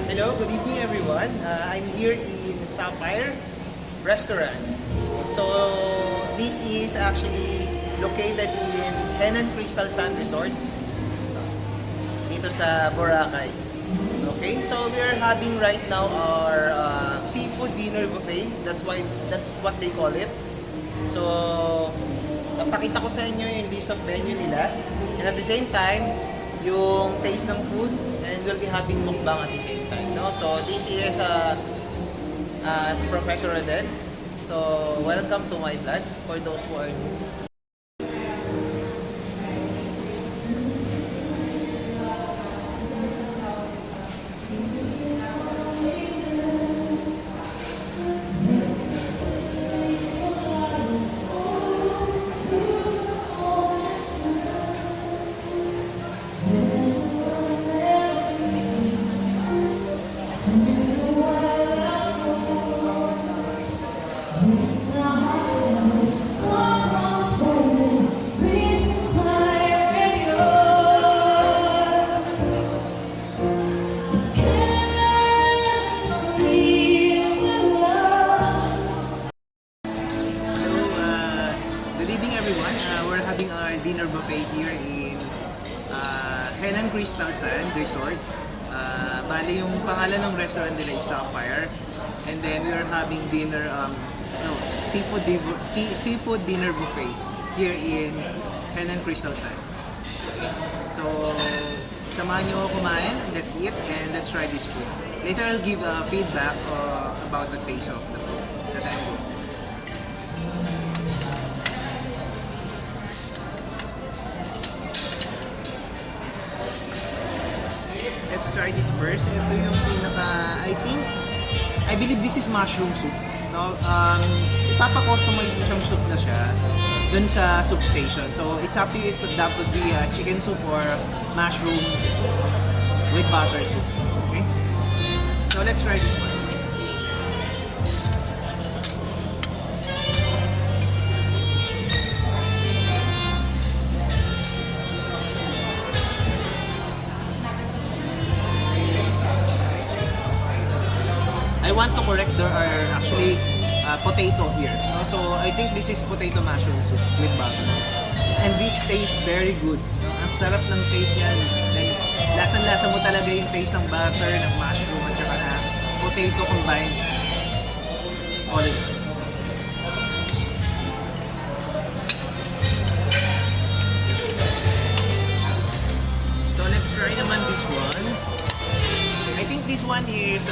Hello, good evening everyone. I'm here in Sapphire restaurant. So this is actually located in Henann Crystal Sand Resort dito sa Boracay. Okay, so we are having right now our seafood dinner buffet. That's what they call it. So napakita ko sa inyo yung list of menu nila, and at the same time yung taste ng food, and we'll be having mukbang at the same time, no? So this is Professor Rodel. So welcome to my vlog for those who are new. We're having our dinner buffet here in Henann Crystal Sand Resort. Bali yung pangalan ng restaurant nila is Sapphire. And then we are having seafood dinner buffet here in Henann Crystal Sand. So samahan nyo kumain, that's it, and let's try this food. Later I'll give feedback about the taste of the food that I'm doing. Let's try this first. Ito yung I believe this is mushroom soup. No? Ipapa-customize mo siyang soup na siya dun sa soup station. So it's up to you if that would be chicken soup or mushroom with butter soup. Okay? So let's try this one. I want to correct, there are actually potato here. So I think this is potato mushroom soup with butter. And this tastes very good. Ang sarap ng taste niya. Lasan-lasa mo talaga yung taste ng butter, ng mushroom, at saka na potato combined. All in one. So let's try naman this one. I think this one is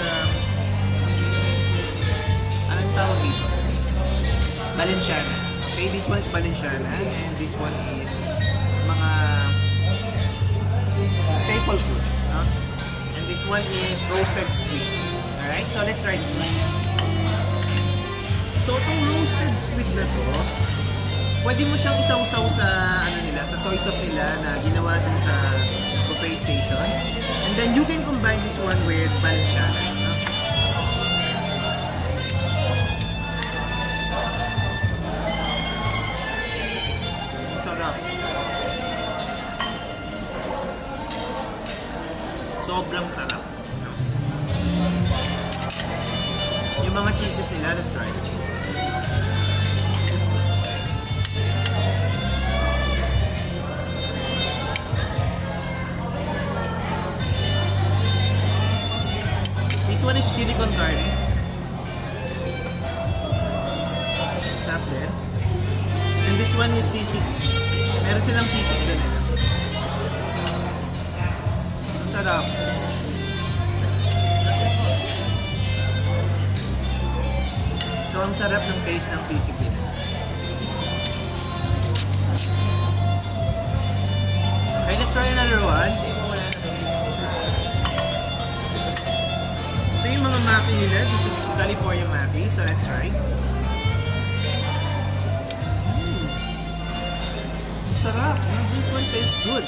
anong tawag dito? Valenciana. Okay, this one is Valenciana, and this one is mga staple food, no? And this one is roasted squid. Alright, so let's try this one. So itong roasted squid na to, pwede mo siyang isawsaw sa sa soy sauce nila na ginawa din sa buffet station. And then you can combine this one with Valenciana, no? Sobrang sarap. Yung mga cheeses nila, let's try it. This one is chili con carne. Sarap din. And this one is sisig. Meron silang sisig din. Sarap. So ang sarap ng taste ng sisig din. Okay, let's try another one. Ito yung mga maki nila. This is California maki. So let's try. Sarap. This one tastes good.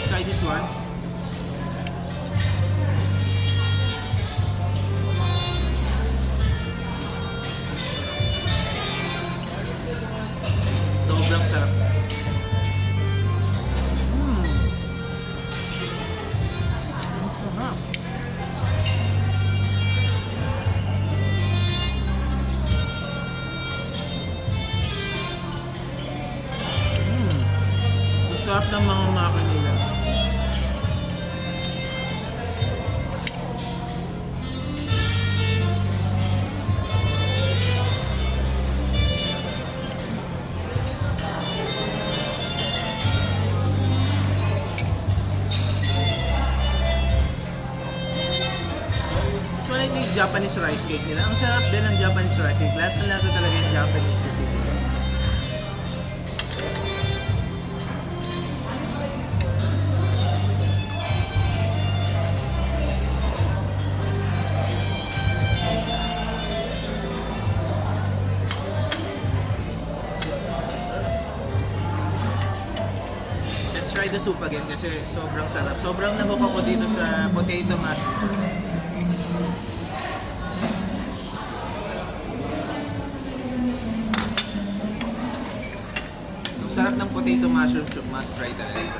Try this one. Japanese rice cake nila. Ang sarap din ng Japanese rice cake. Lasa talaga yung Japanese rice cake. Let's try the soup again kasi sobrang sarap. Sobrang nahook ako dito sa potato mushroom. Sarap ng potato mushroom soup, must try talaga.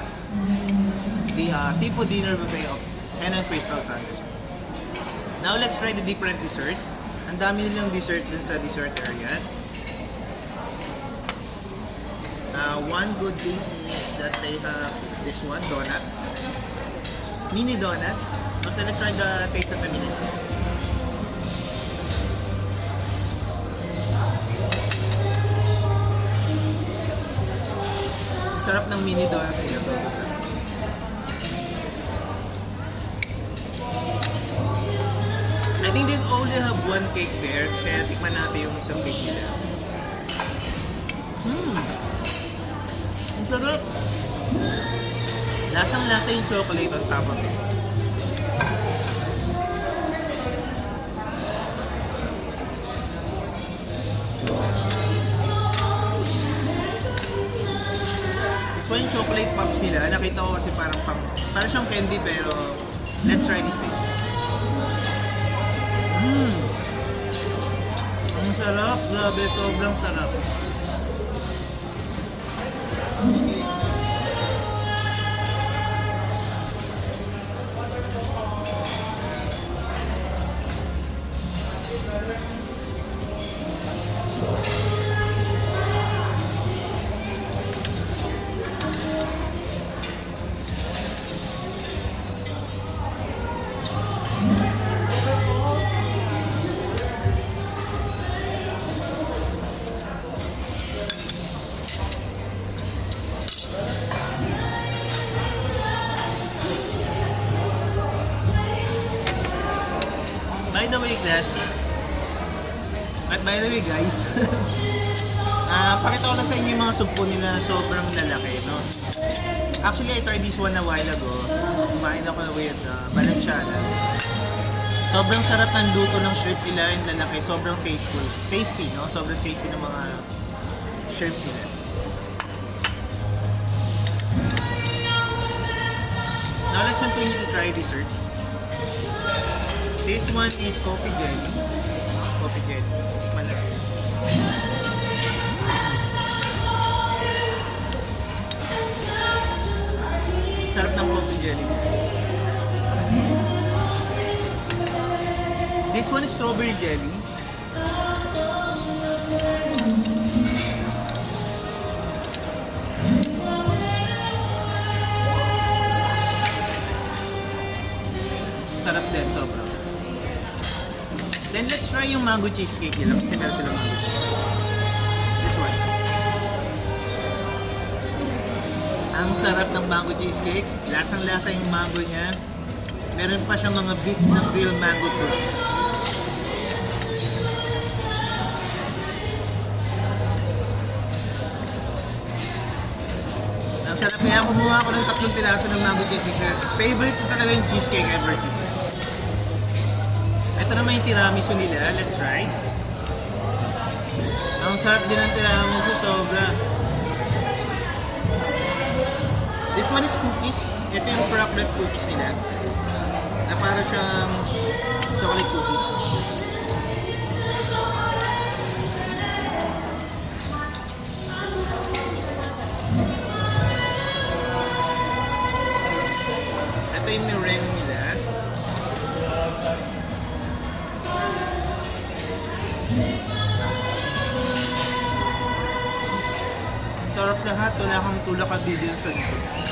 The seafood dinner buffet of Henann Crystal Sun Resort. Now let's try the different dessert. Ang dami nilang dessert dun sa dessert area. One good thing is that they have this one, donut. Mini donut. So let's try the taste of the mini donut. Sarap ng mini donut nila. Sobrang sarap. I think they only have one cake there. Kaya tikman natin yung isang cake nila. Ang sarap! Lasang-lasa yung chocolate on top of it. So yung chocolate pops nila, nakita ko kasi parang siyang candy pero let's try this taste. Ang sarap, grabe, sobrang sarap. By the way guys, pakita ko na sa inyo yung mga sugpo nila, sobrang lalaki, no? Actually, I tried this one a while ago. Kumain ako with Balenciaga. Sobrang sarap ng luto ng shrimp nila, yung lalaki, sobrang tasty, no? Sobrang tasty ng mga shrimp nila. Now let's continue to try dessert. This one is coffee jelly. Coffee jelly. Tikman lang. Sarap ng coffee jelly. This one is strawberry jelly. Sarap din, sobrang. Then let's try yung mango cheesecake nila kasi meron silang mango cheesecake. This one. Ang sarap ng mango cheesecakes. Lasang-lasa yung mango niya. Meron pa siyang mga bits ng real mango fruit. Ang sarap, kaya kumuha ako ng 3 piraso ng mango cheesecake. Favorite ko talaga yung cheesecake ever since. Ito naman yung tiramisu nila. Let's try. Ang sarap din ng tiramisu. Sobra. This one is cookies. Ito yung chocolate cookies nila. Na para siyang chocolate cookies. Ito yung meringue nila. Sarap lahat, wala kang tulak at bibili sa dito.